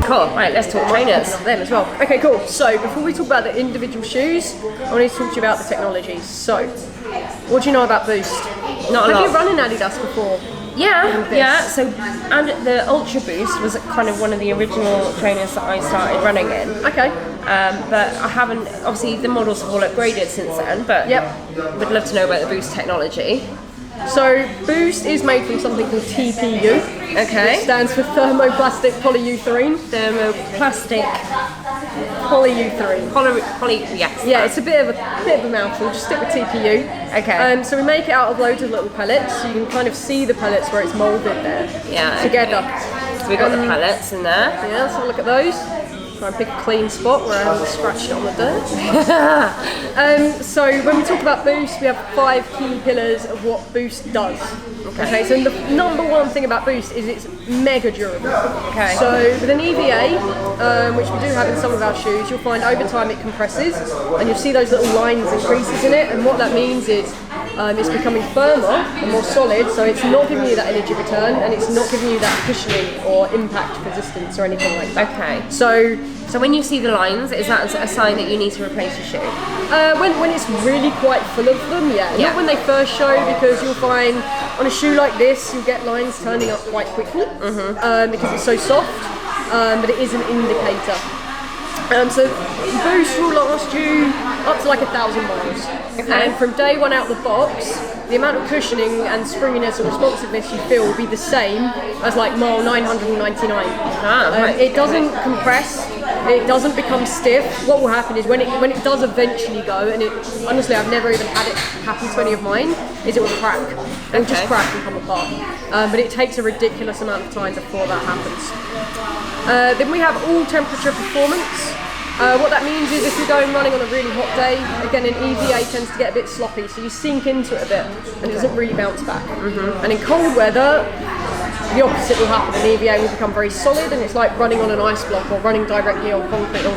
Cool. Right, let's talk trainers. Them as well. Okay, cool. So before we talk about the individual shoes, I want to talk to you about the technologies. So, what do you know about Boost? Not a lot. Have you run an Adidas before? Yeah. So, and the Ultra Boost was kind of one of the original trainers that I started running in. Okay. But I haven't. Obviously, the models have all upgraded since then. But would love to know about the Boost technology. So Boost is made from something called TPU. Okay. It stands for thermoplastic polyurethane. Thermoplastic polyurethane. Yes. Yeah, it's a bit of a mouthful. Just stick with TPU. Okay. So we make it out of loads of little pellets. So you can kind of see the pellets where it's molded there. Yeah. Together. So we got the pellets in there. Yeah. Let's have a look at those. Try and pick a clean spot where I haven't scratched it on the dirt. So when we talk about Boost, we have 5 key pillars of what Boost does. Okay, so the number one thing about Boost is it's mega durable. Okay. So with an EVA, which we do have in some of our shoes, you'll find over time it compresses, and you'll see those little lines and creases in it, and what that means is it's becoming firmer and more solid, so it's not giving you that energy return, and it's not giving you that cushioning or impact resistance or anything like that. Okay. So when you see the lines, is that a sign that you need to replace your shoe? When it's really quite full of them, yeah. Not when they first show, because you'll find on a shoe like this, you'll get lines turning up quite quickly because it's so soft, but it is an indicator. So Boost will last you up to like 1,000 miles. Okay. And from day one out the box, the amount of cushioning and springiness or responsiveness you feel will be the same as like mile 999. It doesn't compress, it doesn't become stiff. What will happen is when it does eventually go, and honestly I've never even had it happen to any of mine, is it will crack. It will just crack and come apart. But it takes a ridiculous amount of time before that happens. Then we have all temperature performance. What that means is if you're going running on a really hot day, again an EVA tends to get a bit sloppy, so you sink into it a bit and it doesn't really bounce back. And in cold weather, the opposite will happen. An EVA will become very solid, and it's like running on an ice block or running directly on concrete.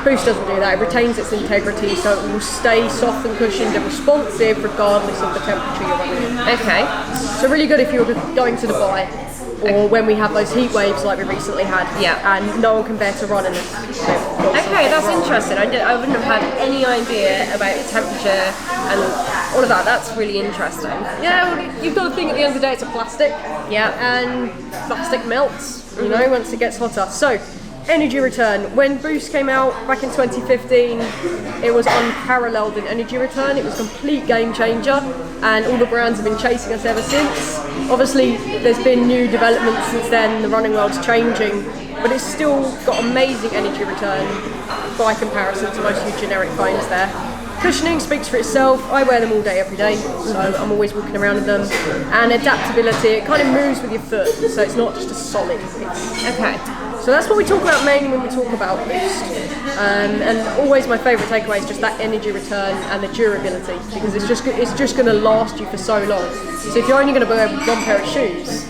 Boost doesn't do that. It retains its integrity, so it will stay soft and cushioned and responsive regardless of the temperature you're running in. Okay. So really good if you're going to Dubai, or when we have those heat waves like we recently had, and no one can bear to run in this. Okay, that's interesting. I wouldn't have had any idea about the temperature and all of that. That's really interesting. Yeah, well, you've got to think at the end of the day it's a plastic. Yeah. And plastic melts, you know, once it gets hotter. So, energy return. When Boost came out back in 2015, it was unparalleled in energy return. It was a complete game changer, and all the brands have been chasing us ever since. Obviously, there's been new developments since then, the running world's changing, but it's still got amazing energy return by comparison to most of your generic foams there. Cushioning speaks for itself. I wear them all day, every day, so I'm always walking around in them. And adaptability, it kind of moves with your foot, so it's not just a solid piece. Okay. So that's what we talk about mainly when we talk about Boost. And always my favourite takeaway is just that energy return and the durability, because it's just going to last you for so long. So if you're only going to wear one pair of shoes,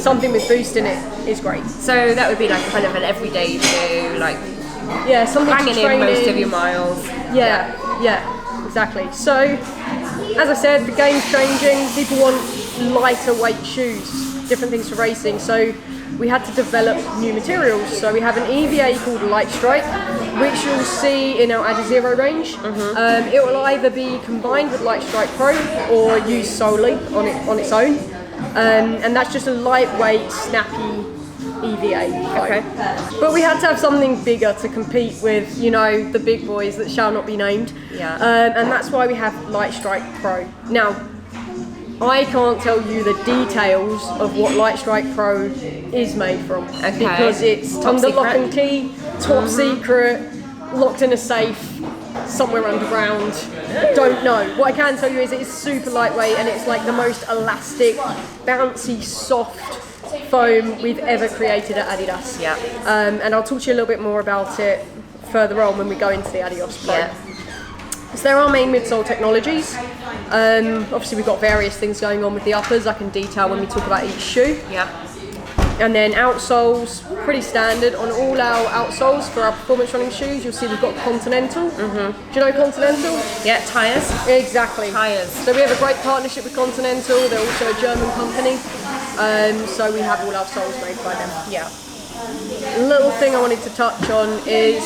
something with Boost in it is great. So that would be like kind of an everyday shoe, like something banging to train in most of your miles. Yeah, exactly. So as I said, the game's changing. People want lighter weight shoes, different things for racing. So we had to develop new materials. So we have an EVA called Lightstrike, which you'll see in our Adizero range. It will either be combined with Lightstrike Pro or used solely on its own. And that's just a lightweight, snappy EVA. Okay. But we had to have something bigger to compete with, you know, the big boys that shall not be named. And that's why we have Lightstrike Pro. Now, I can't tell you the details of what Lightstrike Pro is made from, because it's under lock and key, top secret, locked in a safe, somewhere underground. Don't know. What I can tell you is it's super lightweight, and it's like the most elastic, bouncy, soft foam we've ever created at Adidas. And I'll talk to you a little bit more about it further on when we go into the Adios Pro. So there are main midsole technologies. Obviously we've got various things going on with the uppers I can detail when we talk about each shoe. And then outsoles, pretty standard on all our outsoles for our performance running shoes. You'll see we've got Continental. Do you know Continental? Yeah, tyres. Exactly. Tyres. So we have a great partnership with Continental. They're also a German company. So we have all our soles made by them. Yeah. Little thing I wanted to touch on is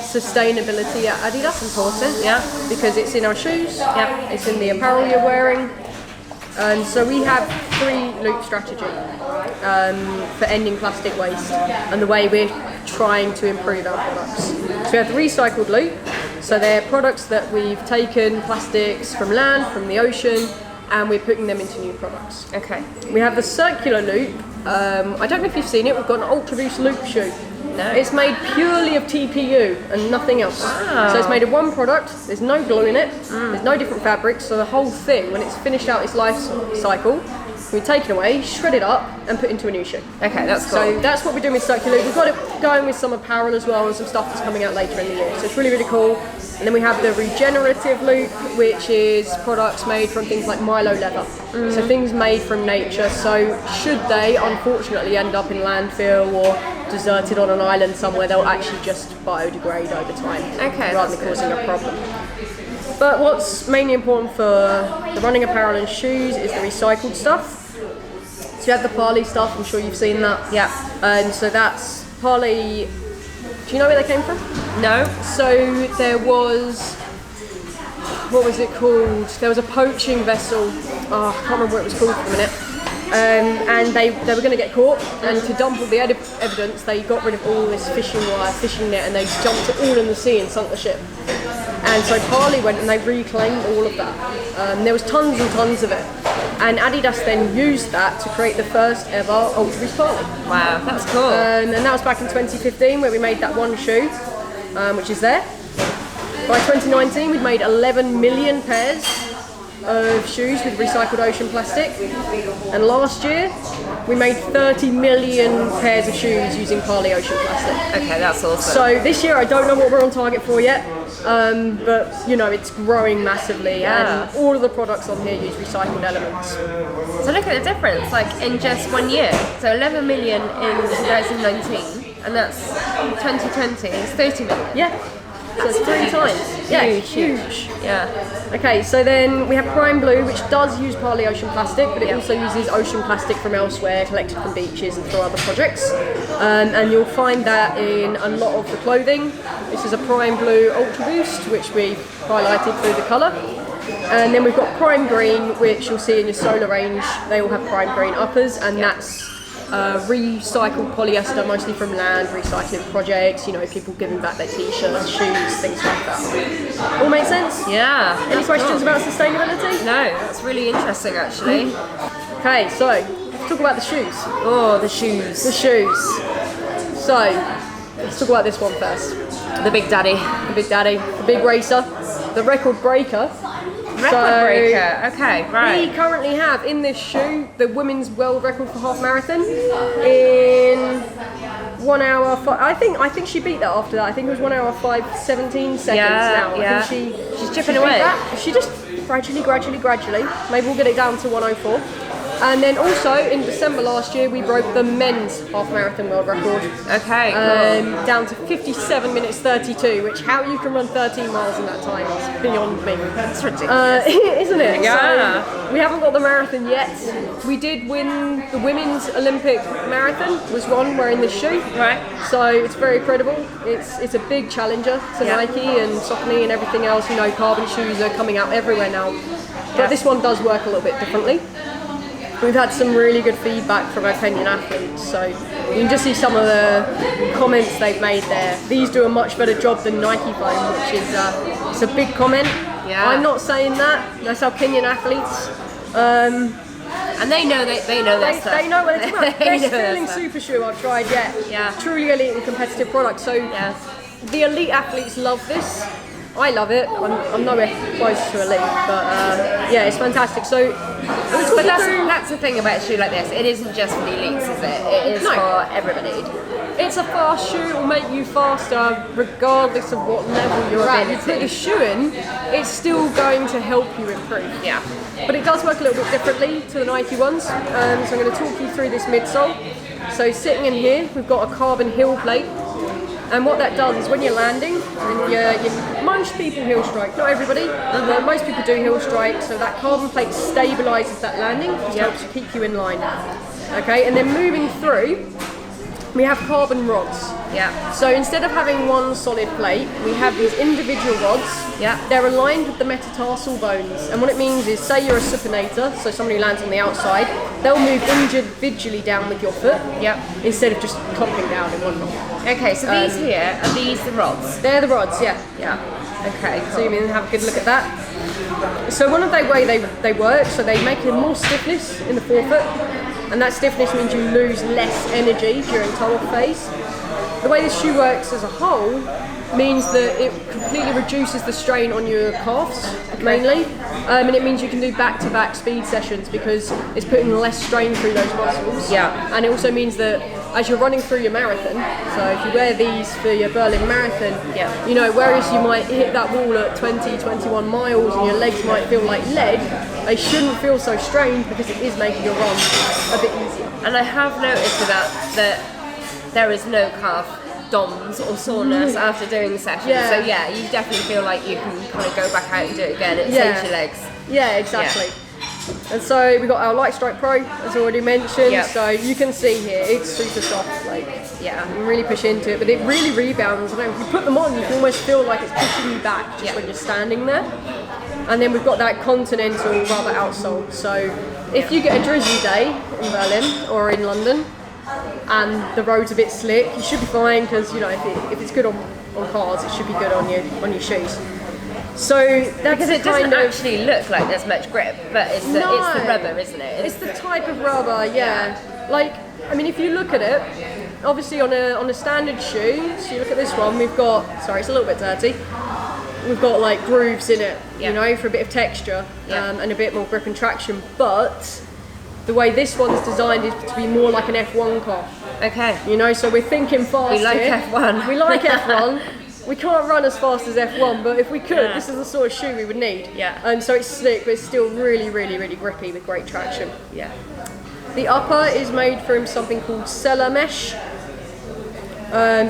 sustainability at Adidas. Important, yeah. Because it's in our shoes, Yeah. it's in the apparel you're wearing. And so we have 3-loop strategy for ending plastic waste and the way we're trying to improve our products. So we have the recycled loop. So they're products that we've taken plastics from land, from the ocean, and we're putting them into new products. Okay. We have the circular loop. I don't know if you've seen it, we've got an Ultra Boost loop shoe. No. It's made purely of TPU and nothing else. Wow. So it's made of one product, there's no glue in it, there's no different fabrics, so the whole thing, when it's finished out its life cycle, we take it away, shred it up, and put into a new shoe. Okay, that's cool. So that's what we're doing with circular. We've got it going with some apparel as well, and some stuff that's coming out later in the year. So it's really, really cool. And then we have the regenerative loop, which is products made from things like Milo leather. So things made from nature. So should they unfortunately end up in landfill or deserted on an island somewhere, they'll actually just biodegrade over time, Okay, rather than causing a problem. But what's mainly important for the running apparel and shoes is the recycled stuff. So you have the Parley stuff, I'm sure you've seen that. Yeah. And so that's Parley. Do you know where they came from? No. So there was, what was it called? There was a poaching vessel. Oh, I can't remember what it was called for a minute. And they were going to get caught, and to dump all the evidence, they got rid of all this fishing wire, fishing net, and they dumped it all in the sea and sunk the ship. And so Parley went and they reclaimed all of that. There was tons and tons of it. And Adidas then used that to create the first ever Ultra Boost Parley. Wow, that's cool. And that was back in 2015 where we made that one shoe, which is there. By 2019 we'd made 11 million pairs of shoes with recycled ocean plastic, and last year we made 30 million pairs of shoes using Parley ocean plastic. Okay, that's awesome. So this year I don't know what we're on target for yet, but you know, it's growing massively, Yeah. and all of the products on here use recycled elements. So look at the difference, like in just 1 year. So 11 million in 2019, and that's 2020 is 30 million. Yeah. So it's 3 times. Yeah, huge. Yeah. Okay, so then we have Prime Blue, which does use Parley ocean plastic, but it also uses ocean plastic from elsewhere, collected from beaches and through other projects. And you'll find that in a lot of the clothing. This is a Prime Blue Ultra Boost, which we've highlighted through the colour. And then we've got Prime Green, which you'll see in your Solar range. They all have Prime Green uppers, and that's recycled polyester, mostly from land, recycling projects, you know, people giving back their t-shirts, shoes, things like that. All make sense? Yeah. Any questions about sustainability? No, that's really interesting actually. Okay, so let's talk about the shoes. Oh, the shoes. The shoes. So, let's talk about this one first. The Big Daddy. The Big Daddy, the Big Racer, the Record Breaker. Record breaker. Okay, right. We currently have in this shoe the women's world record for half marathon in 1 hour. I think she beat that after that. I think it was 1 hour 5:17 seconds now. Yeah. I think she's chipping away. She just gradually. Maybe we'll get it down to 1:04. And then also in December last year we broke the men's half marathon world record. Okay, cool. Down to 57 minutes 32, which how you can run 13 miles in that time is beyond me. That's ridiculous. Isn't it? Yeah. So we haven't got the marathon yet. We did win the women's Olympic marathon, was one wearing this shoe. Right. So it's very credible. It's a big challenger to Nike and Saucony and everything else. You know, carbon shoes are coming out everywhere now. But this one does work a little bit differently. We've had some really good feedback from our Kenyan athletes, so you can just see some of the comments they've made there. These do a much better job than Nike foam, which is it's a big comment. Yeah. I'm not saying that. That's our Kenyan athletes. And they know that stuff. They know what it's about. They Best know that feeling stuff. super shoe I've tried yet. Yeah. Truly elite and competitive product. So the elite athletes love this. I love it. I'm nowhere close to elite, but yeah, it's fantastic. So, but that's the thing about a shoe like this. It isn't just for the elites, is it? It is for everybody. It's a fast shoe. It will make you faster, regardless of what level you're at. You put the shoe in, it's still going to help you improve. Yeah. But it does work a little bit differently to the Nike ones. So I'm going to talk you through this midsole. So sitting in here, we've got a carbon heel plate. And what that does is when you're landing, and most people heel strike, not everybody, but most people do heel strike, so that carbon plate stabilises that landing, just helps you keep you in line. Okay, and then moving through, we have carbon rods. Yeah. So instead of having one solid plate, we have these individual rods. Yeah. They're aligned with the metatarsal bones. And what it means is, say you're a supinator, so somebody who lands on the outside, they'll move individually down with your foot. Yeah. Instead of just clumping down in one rod. Okay, so these here, are these the rods? They're the rods, yeah. Yeah. Okay, cool. So you can have a good look at that. So one of the way they work, so they make more stiffness in the forefoot, and that stiffness means you lose less energy during toe-off phase. The way this shoe works as a whole means that it completely reduces the strain on your calves, mainly, and it means you can do back-to-back speed sessions because it's putting less strain through those muscles. Yeah. And it also means that as you're running through your marathon, so if you wear these for your Berlin Marathon, yeah. you know, whereas you might hit that wall at 20, 21 miles and your legs might feel like lead, they shouldn't feel so strained because it is making your run a bit easier. And I have noticed that there is no calf DOMS or soreness after doing the session. Yeah. So yeah, you definitely feel like you can kind of go back out and do it again. It saves your legs. Yeah, exactly. And so we got our Lightstrike Pro, as already mentioned. Yep. So you can see here, it's super soft. Like, yeah, you can really push into it, but it really rebounds. And if you put them on, you can almost feel like it's pushing you back just when you're standing there. And then we've got that continental rubber outsole. So if you get a drizzly day in Berlin or in London, and the road's a bit slick, you should be fine because, you know, if it's good on cars, it should be good on your shoes. So that's because it doesn't actually look like there's much grip, but it's the rubber, isn't it? It's the type of rubber, yeah. Like, I mean, if you look at it, obviously on a standard shoe, so you look at this one, we've got, sorry, it's a little bit dirty. We've got like grooves in it, you know, for a bit of texture and a bit more grip and traction. But the way this one's designed is to be more like an F1 car. Okay. You know, so we're thinking fast. We like here. F1. We like F1. We can't run as fast as F1, but if we could, this is the sort of shoe we would need. Yeah. And so it's slick, but it's still really, really, really grippy with great traction. Yeah. The upper is made from something called Cellar mesh.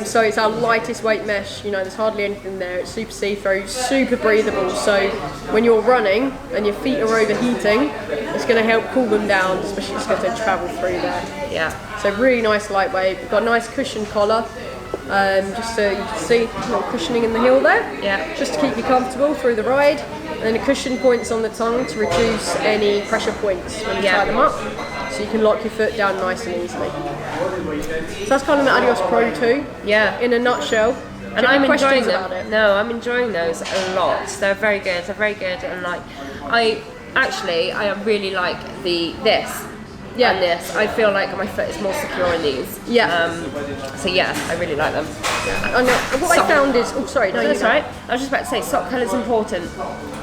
So it's our lightest weight mesh. You know, there's hardly anything there. It's super see-through, super breathable. So when you're running and your feet are overheating, it's going to help cool them down, especially if it's going to travel through there. Yeah. So really nice lightweight. We've got a nice cushion collar. Just so you can see a little cushioning in the heel there. Yeah. Just to keep you comfortable through the ride. And then a cushion points on the tongue to reduce any pressure points when you tie them up. So you can lock your foot down nice and easily. So that's kind of the Adios Pro 2. Yeah. In a nutshell. And I'm enjoying them. About it? No, I'm enjoying those a lot. They're very good. They're very good, and like, I really like this. Yeah. And this, I feel like my foot is more secure in these. Yeah. So yeah, I really like them. And what I found is, oh sorry, no, that's right. I was just about to say, sock colour's important.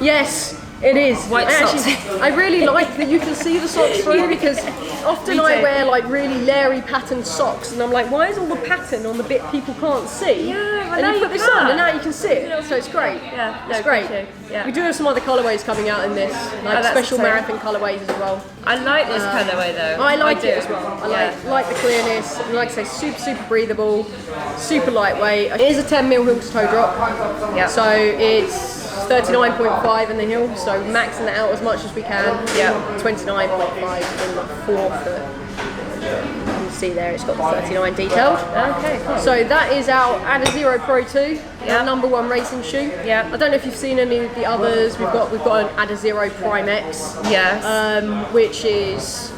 Yes, it is. White socks. I really like that you can see the socks through because often I wear like really leery patterned socks and I'm like, why is all the pattern on the bit people can't see? Yeah, well, and you put this on and now you can see it. So it's great. Yeah, it's great. Yeah. We do have some other colourways coming out in this, like special marathon colourways as well. I like this colourway though. I like it as well. I like the clearness. And like I say, super breathable, super lightweight. It is a 10mm heel to toe drop. Yeah. So it's 39.5 in the heel, so maxing that out as much as we can. Yeah. 29.5 in the forefoot. You can see there, it's got the 39 detailed. Okay, cool. So that is our Adizero Pro 2, our #1 racing shoe. Yeah. I don't know if you've seen any of the others. We've got an Adizero Prime X. Yes. Which is,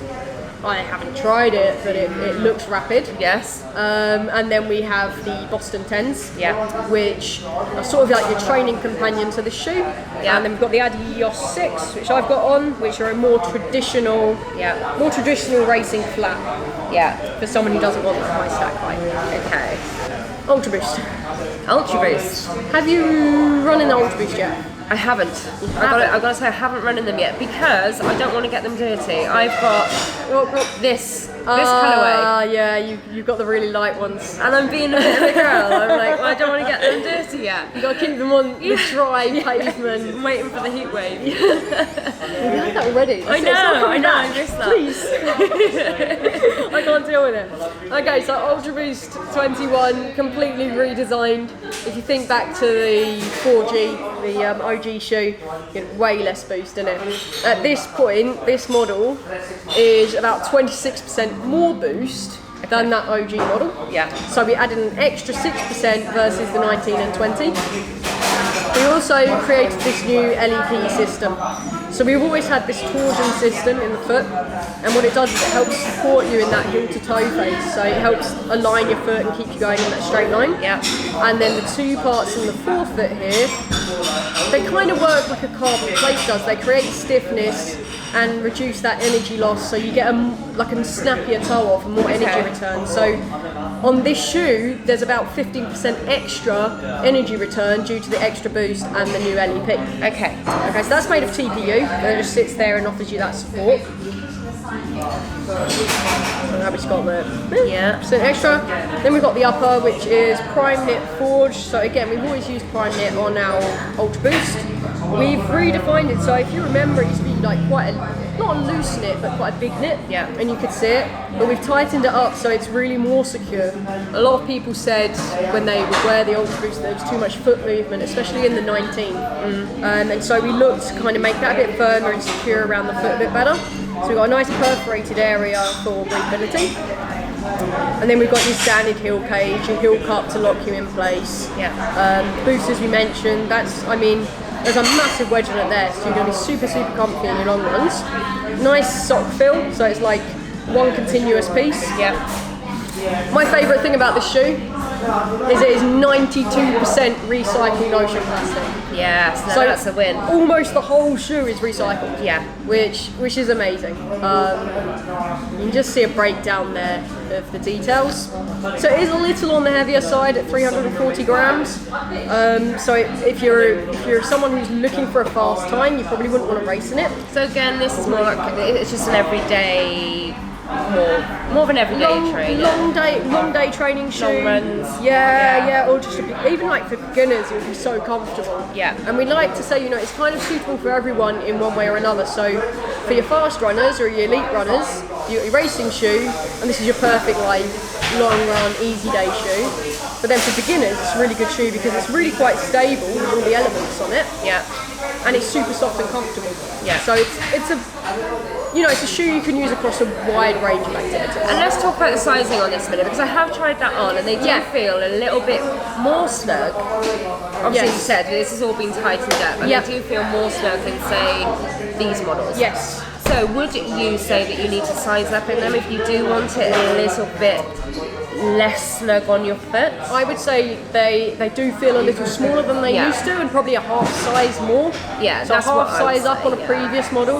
I haven't tried it, but it looks rapid. Yes. And then we have the Boston 10s, Yeah. which are sort of like your training companion to the shoe. Yeah. And then we've got the Adios 6, which I've got on, which are a more traditional racing flat. Yeah. For someone who doesn't want that high stack height. Okay. Ultra Boost. Ultra Boost. Have you run in the Ultra Boost yet? I haven't. I've got to say I haven't run in them yet because I don't want to get them dirty. I've got this colourway. Yeah, you've got the really light ones. And I'm being a bit of a girl. I'm like, well, I don't want to get them dirty yet. You've got to keep them on the dry pavement. I'm waiting for the heat wave. We've had that already. I know, I missed that. Please. I can't deal with it. Okay, so Ultra Boost 21, completely redesigned. If you think back to the 4G, the OG shoe, you get way less boost in it. At this point, this model is about 26% more boost than that OG model. Yeah. So we added an extra 6% versus the 19 and 20. We also created this new LEP system. So we've always had this torsion system in the foot, and what it does is it helps support you in that heel to toe phase. So it helps align your foot and keep you going in that straight line. Yeah. And then the two parts in the forefoot here, they kind of work like a carbon plate does. They create stiffness and reduce that energy loss, so you get like a snappier toe off and more energy return. So on this shoe, there's about 15% extra energy return due to the extra boost and the new LEP. Okay, so that's made of TPU, and it just sits there and offers you that support. So now we've got the percent extra. Then we've got the upper, which is prime knit forged. So again, we've always used prime knit on our Ultra Boost. We've redefined it, so if you remember, it used to be like quite a, not a loose knit, but quite a big knit, and you could see it, but we've tightened it up so it's really more secure. A lot of people said when they would wear the Ultra Boost there was too much foot movement, especially in the 19, and so we looked to kind of make that a bit firmer and secure around the foot a bit better. So we've got a nice perforated area for breathability. And then we've got your standard heel cage, your heel cup to lock you in place. Boost, as we mentioned, there's a massive wedge on it there, so you're going to be super, super comfy in your long runs. Nice sock fill, so it's like one continuous piece. My favourite thing about this shoe is it is 92% recycled ocean plastic. Yes, no, so that's a win. Almost the whole shoe is recycled. Yeah. Which is amazing. You can just see a breakdown there of the details. So it is a little on the heavier side at 340 grams. So if you're someone who's looking for a fast time, you probably wouldn't want to race in it. So again, this is more like, it's just an everyday, more of an everyday trainer. Long day training shoe. Long runs. Yeah, or just even like for beginners, it would be so comfortable. Yeah. And we like to say, it's kind of suitable for everyone in one way or another. So for your fast runners or your elite runners, your racing shoe, and this is your perfect like long run, easy day shoe. But then for beginners, it's a really good shoe because it's really quite stable with all the elements on it. Yeah. And it's super soft and comfortable. Yeah. So it's a shoe you can use across a wide range of activities. And let's talk about the sizing on this a minute, because I have tried that on and they do feel a little bit more snug. Obviously, you said this has all been tightened up, and they do feel more snug than, say, these models. Yes. So would you say that you need to size up in them if you do want it a little bit less snug on your foot? I would say they do feel a little smaller than they used to, and probably a half size more. Yeah, so that's half size up on a previous model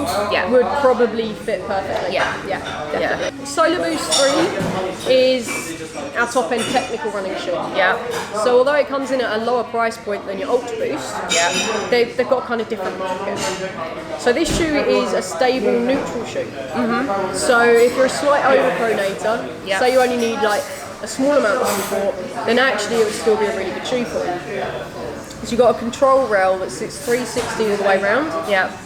would probably fit perfectly. Yeah, definitely. Solar Boost 3 is our top end technical running shoe. Yeah. So although it comes in at a lower price point than your Ultra Boost, they've got kind of different markets. So this shoe is a stable neutral shoe. So if you're a slight overpronator, say you only need like a small amount of support, then actually it would still be a really good shoe for you. So you've got a control rail that sits 360 all the way around,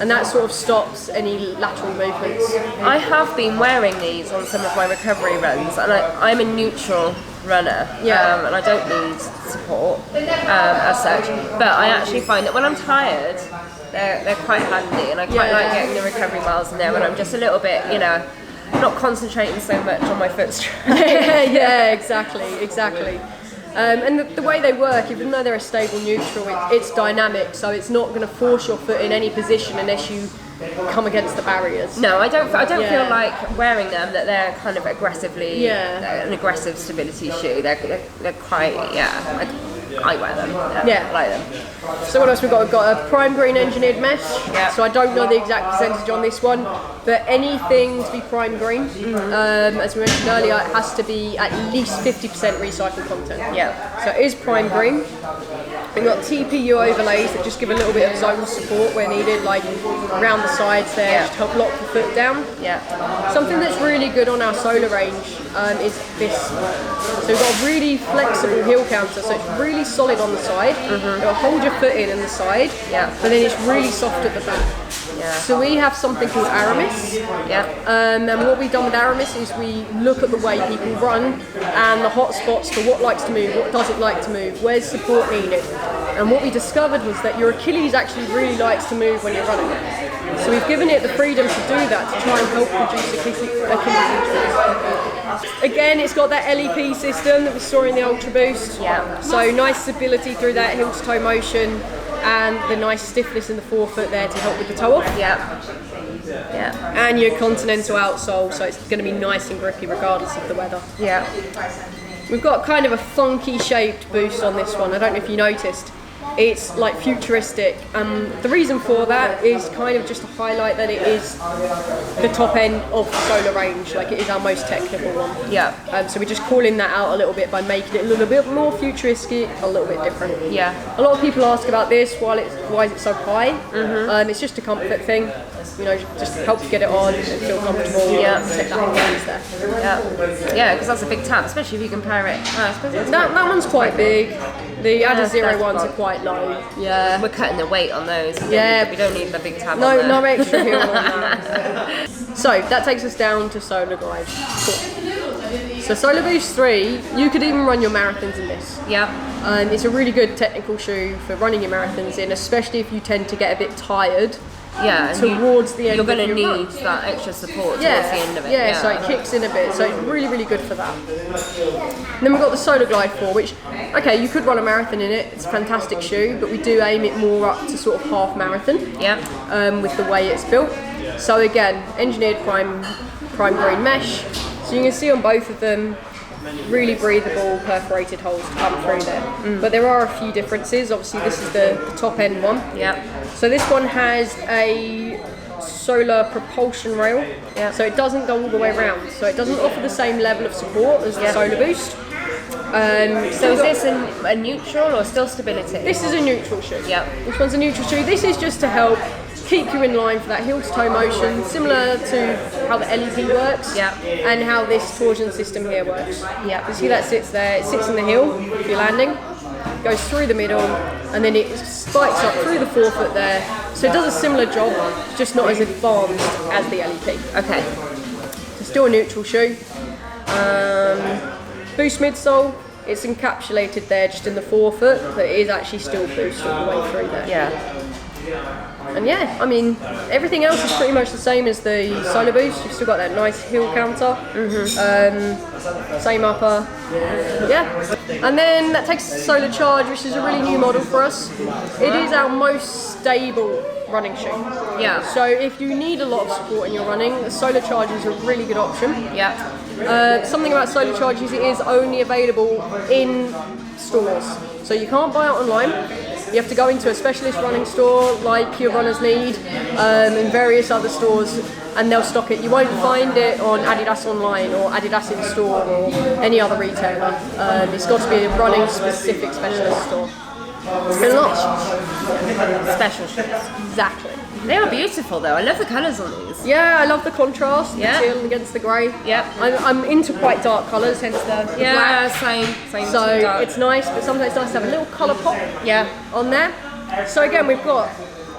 and that sort of stops any lateral movements. I have been wearing these on some of my recovery runs, and I'm a neutral runner, and I don't need support as such, but I actually find that when I'm tired, they're quite handy, and I quite like getting the recovery miles in there when I'm just a little bit, not concentrating so much on my foot strength. Exactly. And the way they work, even though they're a stable neutral, it's dynamic, so it's not going to force your foot in any position unless you come against the barriers. No, I don't feel like wearing them that they're kind of aggressively an aggressive stability shoe. They're quite I wear them. I like them. So what else we've got? We've got a prime green engineered mesh. So I don't know the exact percentage on this one, but anything to be prime green, as we mentioned earlier, it has to be at least 50% recycled content. So it is prime green. We've got TPU overlays that just give a little bit of zone support where needed, like around the sides there, just to help lock the foot down. Something that's really good on our solar range is this. So we've got a really flexible heel counter, so it's really solid on the side. It'll hold your foot in the side, but then it's really soft at the back. Yeah. So we have something called Aramis. Yeah. And what we've done with Aramis is we look at the way people run and the hot spots for what likes to move, what doesn't like to move, where's support needed. And what we discovered was that your Achilles actually really likes to move when you're running. So we've given it the freedom to do that, to try and help reduce Achilles injuries. Again, it's got that LEP system that we saw in the Ultra Boost. Yeah. So nice stability through that heel to toe motion, and the nice stiffness in the forefoot there to help with the toe off. Yeah. Yeah. And your continental outsole, so it's going to be nice and grippy regardless of the weather. Yeah. We've got kind of a funky shaped boost on this one. I don't know if you noticed. It's like futuristic. The reason for that is kind of just to highlight that it is the top end of the solar range, like it is our most technical one. Yeah. So we're just calling that out a little bit by making it a little bit more futuristic, a little bit different. Yeah. A lot of people ask about this, why is it so high? It's just a comfort thing. You know, just help you get it on and feel comfortable. Yeah. Take that hands there. Yeah. Yeah, because that's a big tab, especially if you compare it. That one's quite big. The Adizero ones are quite low. Yeah. We're cutting the weight on those. Yeah. We don't need the big tab on No, there. no extra heel on that. So that takes us down to Solar Glide. Cool. So Solar Boost 3, you could even run your marathons in this. Yeah. It's a really good technical shoe for running your marathons in, especially if you tend to get a bit tired. Yeah, towards the end you're going of to your need run. that extra support towards the end of it. Yeah, so it kicks in a bit, so it's really, really good for that. And then we've got the Solar Glide 4, which, okay, you could run a marathon in it, it's a fantastic shoe, but we do aim it more up to sort of half marathon. Yeah. With the way it's built. So again, engineered prime green mesh. So you can see on both of them, really breathable perforated holes to come through there. But there are a few differences. Obviously this is the top end one. Yeah. So this one has a solar propulsion rail. Yeah. So it doesn't go all the way around. So it doesn't offer the same level of support as the Solar Boost. So is this a neutral or still stability? This is a neutral shoe. Yeah. This one's a neutral shoe. This is just to help keep you in line for that heel to toe motion, similar to how the LEP works, and how this torsion system here works. Yeah. You see that sits there, it sits in the heel if you're landing, goes through the middle, and then it spikes up through the forefoot there. So it does a similar job, just not as advanced as the LEP. Okay. So still a neutral shoe. Boost midsole, it's encapsulated there just in the forefoot, but it is actually still boost all the way through there. Yeah. And yeah, I mean, everything else is pretty much the same as the Solar Boost. You've still got that nice heel counter, same upper, yeah. And then that takes us to Solar Charge, which is a really new model for us. It is our most stable running shoe. Yeah. So if you need a lot of support in your running, the Solar Charge is a really good option. Yeah. Something about Solar Charge is it is only available in stores. So you can't buy it online. You have to go into a specialist running store like your Runners Need and various other stores, and they'll stock it. You won't find it on Adidas online or Adidas in store or any other retailer. It's got to be a running specific specialist store. And lots. Special shoes. Exactly. They are beautiful though. I love the colours on these. Yeah, I love the contrast, the Yeah. teal against the grey. Yep. I'm into quite dark colours, hence the black. Same. So dark. it's nice, but sometimes it's nice to have a little colour pop on there. So again, we've got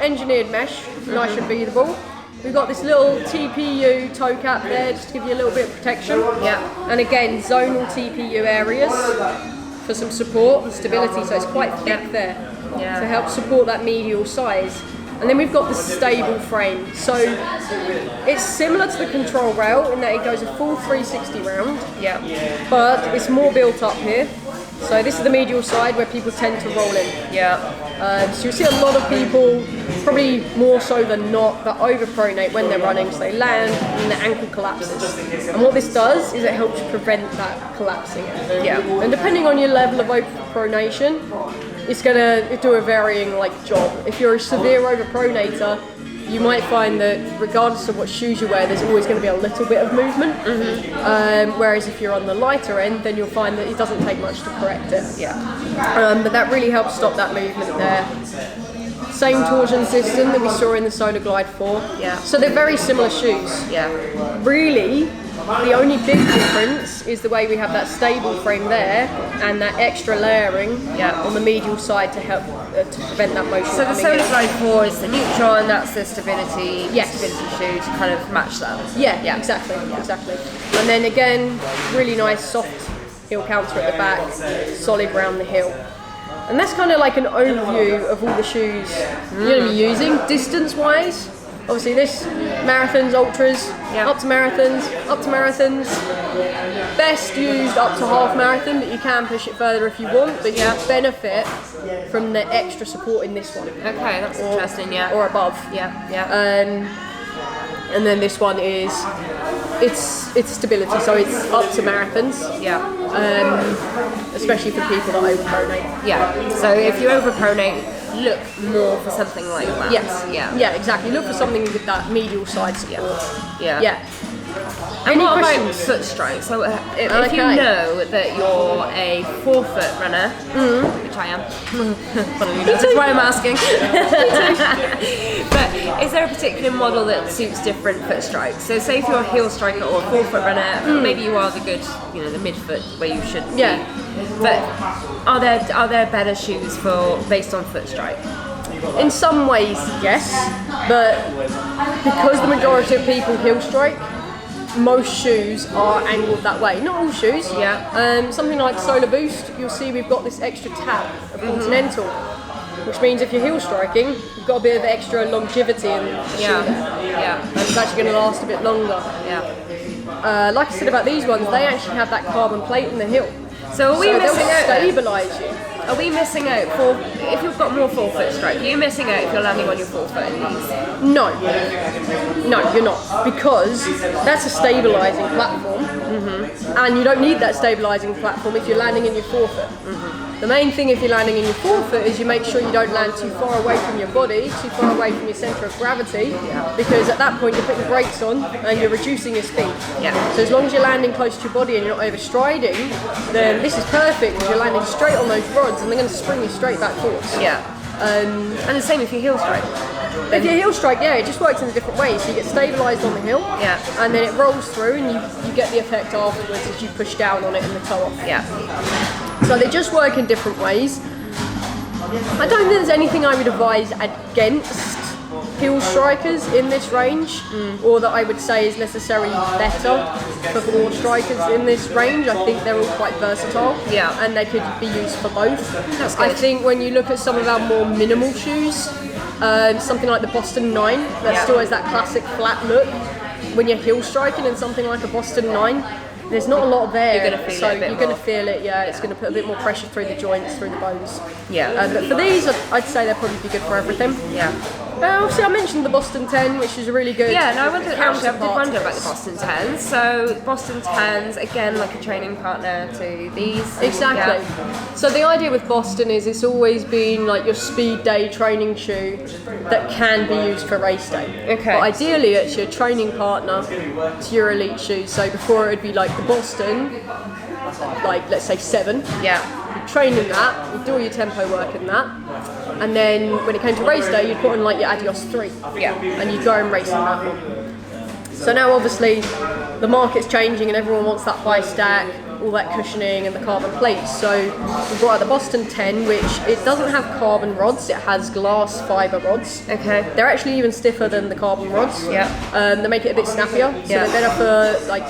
engineered mesh, nice and breathable. We've got this little TPU toe cap there, just to give you a little bit of protection. Yeah. And again, zonal TPU areas for some support and stability, so it's quite thick there to help support that medial size. And then we've got the stable frame. So it's similar to the control rail in that it goes a full 360 round. Yeah. But it's more built up here. So this is the medial side where people tend to roll in. Yeah. So you'll see a lot of people, probably more so than not, that overpronate when they're running, so they land and the ankle collapses. And what this does is it helps prevent that collapsing. Yeah. And depending on your level of overpronation, it's going to do a varying job. If you're a severe overpronator, you might find that regardless of what shoes you wear, there's always going to be a little bit of movement. Whereas if you're on the lighter end, then you'll find that it doesn't take much to correct it. Yeah. But that really helps stop that movement there. Same torsion system that we saw in the Solar Glide 4. Yeah. So they're very similar shoes. Yeah. Really, The only big difference is the way we have that stable frame there and that extra layering on the medial side to help to prevent that motion. So the Solar Glide 4 is the neutral, and that's the stability stability shoe to kind of match that. Yeah, exactly. And then again, really nice soft heel counter at the back, solid round the heel. And that's kind of like an overview of all the shoes you're going to be using, distance-wise. Obviously this, marathons, ultras, up to marathons. Best used up to half marathon, but you can push it further if you want, but you benefit from the extra support in this one. Okay, that's interesting, Or above. And then this one is, it's stability, so it's up to marathons. Especially for people that overpronate. So if you overpronate, look more for something like that. Yeah, exactly. Look for something with that medial side support. And what about foot strikes? So if you know that you're a 4-foot runner, which I am, that's why I'm asking. But is there a particular model that suits different foot strikes? So say if you're a heel striker or a 4-foot runner, maybe you are the good, the mid-foot where you should be. But are there better shoes based on foot strike? In some ways, yes, but because the majority of people heel strike, most shoes are angled that way. Not all shoes. Something like Solar Boost, you'll see we've got this extra tab of Continental, which means if you're heel striking, you've got a bit of extra longevity in the shoe. And it's actually going to last a bit longer. Like I said about these ones, they actually have that carbon plate in the heel. So are we missing out? Stabilise you. Are we missing out if you've got more 4-foot strike? Are you missing out if you're landing on your 4-foot in these? No, you're not, because that's a stabilising platform, and you don't need that stabilising platform if you're landing in your 4-foot. The main thing if you're landing in your 4-foot is you make sure you don't land too far away from your body, too far away from your centre of gravity, because at that point you're putting brakes on and you're reducing your speed. So as long as you're landing close to your body and you're not overstriding, then this is perfect because you're landing straight on those rods and they're going to spring you straight back forwards. And the same if you heel strike. If you heel strike, it just works in a different way. So you get stabilised on the heel, and then it rolls through and you get the effect afterwards as you push down on it and the toe off. So they just work in different ways. I don't think there's anything I would advise against heel strikers in this range, or that I would say is necessarily better for 4 strikers in this range. I think they're all quite versatile, and they could be used for both. I think when you look at some of our more minimal shoes, something like the Boston 9, that still has that classic flat look. When you're heel striking in something like a Boston 9, there's not a lot there, you're going to feel it. It's going to put a bit more pressure through the joints, through the bones. But for these, I'd say they'll probably be good for everything. Obviously, I mentioned the Boston 10, which is a really good. I did wonder about the Boston 10s. So Boston 10s, again, like a training partner to these. Exactly. So the idea with Boston is it's always been like your speed day training shoe that can be used for race day. But ideally, it's your training partner to your elite shoes. So before it would be like the Boston, like let's say 7. You train in that, you do all your tempo work in that, and then when it came to race day, you'd put on like your Adios 3, and you'd go and race in that one. So now obviously the market's changing and everyone wants that high stack, all that cushioning and the carbon plates. So we brought out the Boston 10, which it doesn't have carbon rods, it has glass fibre rods. They're actually even stiffer than the carbon rods. They make it a bit snappier, so they're better for like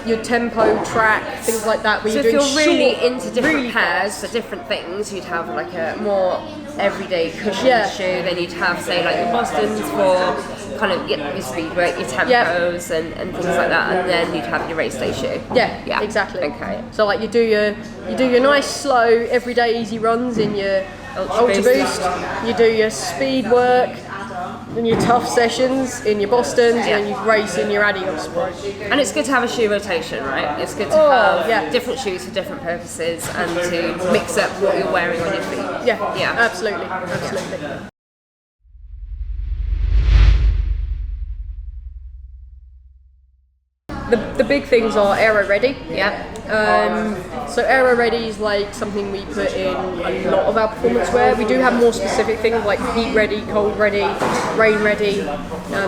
your tempo, track, things like that. So if you're really into different pairs for different things, you'd have like a more everyday cushion shoe. Then you'd have, say, like the Bostons for kind of your speed work, your tempos and things like that, and then you'd have your race day shoe. Exactly. So like you do your nice slow everyday easy runs in your Ultra Boost. You do your speed work in your tough sessions in your Bostons, and then you race in your Adios Pro. And it's good to have a shoe rotation, right? It's good to have different shoes for different purposes and to mix up what you're wearing on your feet. Absolutely. The big things are aero ready. Yeah. So aero ready is like something we put in a lot of our performance wear. We do have more specific things like heat ready, cold ready, rain ready.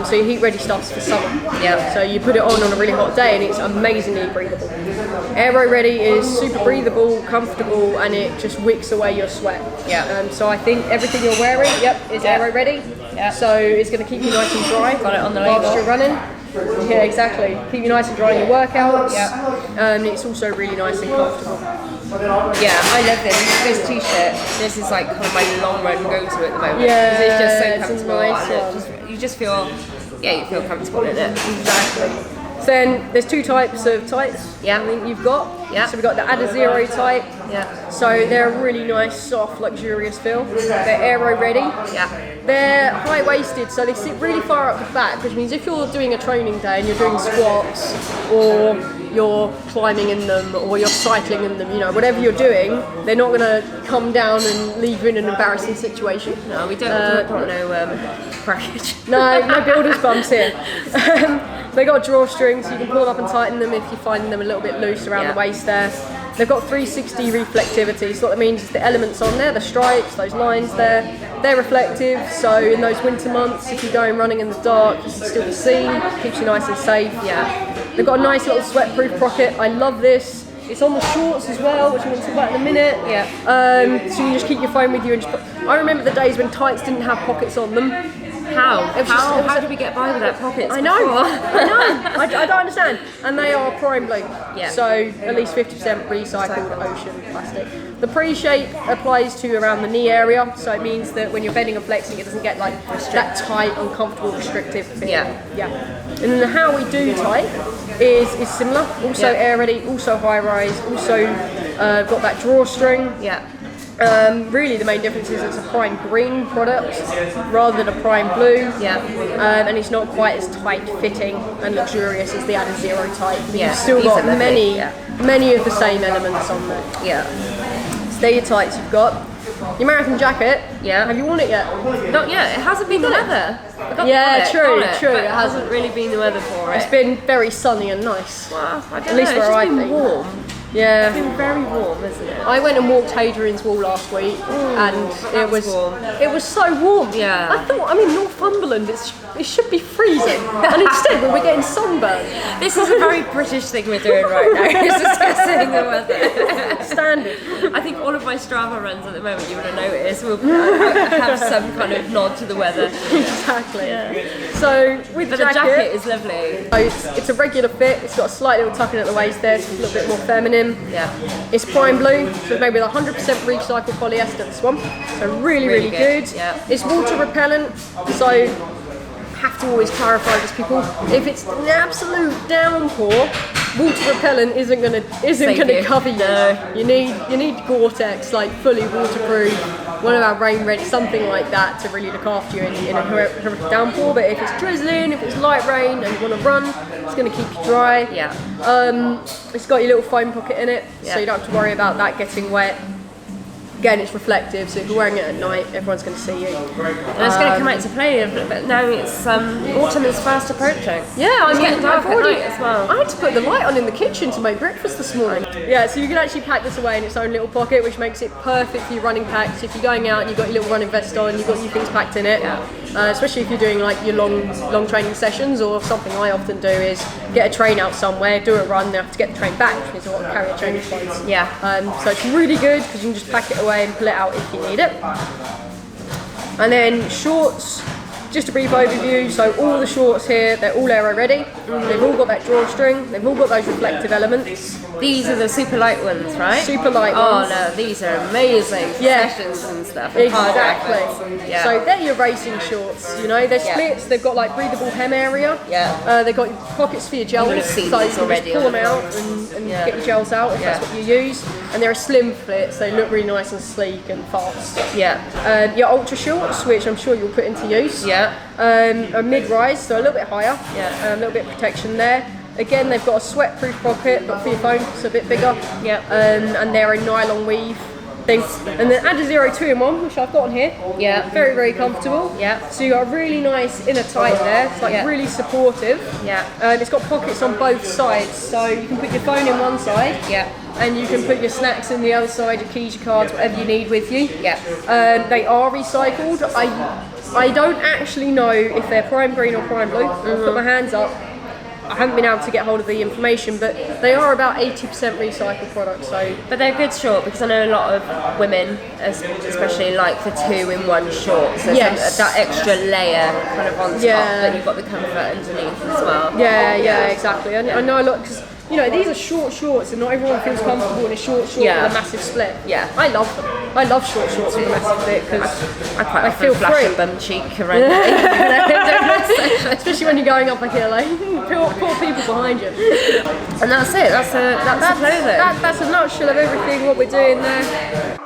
So your heat ready stuff's for summer. Yeah. So you put it on a really hot day and it's amazingly breathable. Aero ready is super breathable, comfortable, and it just wicks away your sweat. Yeah. So I think everything you're wearing, is aero ready. Yeah. So it's going to keep you nice and dry. Got it on the label. Whilst you're running. Yeah, exactly. Keep you nice and dry in your workouts. Yeah. It's also really nice and comfortable. Yeah, I love this t-shirt. This is like kind of my long run go-to at the moment. Yeah, it's just so it's comfortable. a nice And you just feel, you feel comfortable in it. Exactly. Then there's two types of tights. Yeah. I think you've got. Yeah. So we've got the Adizero type. Yeah. So they're a really nice, soft, luxurious feel. They're aero ready. Yeah. They're high waisted, so they sit really far up the back, which means if you're doing a training day and you're doing squats or you're climbing in them or you're cycling in them, whatever you're doing, they're not going to come down and leave you in an embarrassing situation. No, we don't want no crackage. No builder's bumps here. They got drawstrings, so you can pull them up and tighten them if you're finding them a little bit loose around the waist there. They've got 360 reflectivity, so what that means is the elements on there, the stripes, those lines there, they're reflective, so in those winter months, if you're going running in the dark, you can still be seen, keeps you nice and safe. Yeah. They've got a nice little sweat-proof pocket, I love this. It's on the shorts as well, which I'm going to talk about in a minute. Yeah. So you can just keep your phone with you and I remember the days when tights didn't have pockets on them. How did we get by without pockets? I know. I don't understand. And they are prime blue. Yeah. So at least 50% recycled ocean plastic. The pre-shape applies to around the knee area, so it means that when you're bending and flexing, it doesn't get like that tight, uncomfortable, restrictive feel. Yeah. And then the how we do tight is similar. Also air ready, also high rise, also got that drawstring. Yeah. Really the main difference is it's a prime green product rather than a prime blue. Yeah. And it's not quite as tight fitting and luxurious as the Adizero type. But Yeah, you've still these got are lovely, many of the same elements on there. Yeah. So they're your tights you've got. Your marathon jacket, have you worn it yet? Not yet, it hasn't been the weather. True. It hasn't really been the weather for it. It's been very sunny and nice. Well, I don't At least know, where it's I just been think. warm. Yeah. It's been very warm, isn't it? I went and walked Hadrian's Wall last week, and it was warm. It was so warm. Yeah. I thought, Northumberland, it should be freezing, and instead we're getting sunburned. This is a very British thing we're doing right now. It's discussing the weather. Standard. I think all of my Strava runs at the moment, you would have noticed, will have some kind of nod to the weather. Exactly. Yeah. So with But the jacket is lovely. So it's a regular fit. It's got a slight little tuck in at the waist there, so it's a little bit more feminine. Yeah. It's prime blue, so it's made with 100% recycled polyester, this one. So really good. Yeah. It's water repellent, so have to always clarify this, people. If it's an absolute downpour, water repellent isn't gonna cover you. No. You need Gore-Tex, like fully waterproof, one of our rain ready, something like that to really look after you in a horrific downpour. But if it's drizzling, if it's light rain and you want to run, it's going to keep you dry. Yeah. It's got your little foam pocket in it, Yeah. so you don't have to worry about that getting wet. Again, it's reflective, so if you're wearing it at night, everyone's going to see you. And it's going to come out to play, but now it's autumn is fast approaching. Yeah, It's getting dark I've already, at night as well. I had to put the light on in the kitchen to make breakfast this morning. Yeah, so you can actually pack this away in its own little pocket, which makes it perfect for your running packs. If you're going out and you've got your little running vest on, you've got your things packed in it. Especially if you're doing like your long training sessions, or something I often do is get a train out somewhere, do a run, then have to get the train back, which means I've got to carry a change of clothes. Yeah. So it's really good because you can just pack it away and pull it out if you need it. And then shorts, just a brief overview. So all the shorts here, they're all aero ready. They've all got that drawstring. They've all got those reflective elements. These are the super light ones, right? Super light ones. Oh no, these are amazing for Yeah. sessions and stuff. And hard Exactly. efforts. Yeah. So they're your racing shorts. They're splits. They've got like breathable hem area. Yeah. They've got pockets for your gels, would have seen so you this can already just pull on them the out and get your gels out if that's what you use. And they're a slim fit, so they look really nice and sleek and fast. Yeah. Your ultra shorts, which I'm sure you'll put into use. Yeah. Are mid-rise, so a little bit higher. Yeah. A little bit of protection there. Again, they've got a sweat-proof pocket, but for your phone, it's a bit bigger. Yeah. And they're a nylon weave. thing. And then Adizero 2-in-1, which I've got on here. Yeah. Very, very comfortable. Yeah. So you got a really nice inner tight there. It's like really supportive. Yeah. It's got pockets on both sides, so you can put your phone in one side. Yeah. And you can put your snacks in the other side, your keys, your cards, whatever you need with you. Yeah. They are recycled. I don't actually know if they're prime green or prime blue. I'll put my hands up. I haven't been able to get hold of the information, but they are about 80% recycled products. So, but they're a good short because I know a lot of women, especially like the 2-in-1 shorts. There's that extra layer kind of on top that you've got the comfort underneath as well. Yeah, exactly. I know a lot because these are short shorts, and not everyone feels comfortable in a short short with a massive split. Yeah, I love them. I love short shorts with a massive split because I feel flash free. a bum cheek around Especially when you're going up a hill, like poor people behind you. And that's it. That's the clothing. That's a nutshell of everything what we're doing there.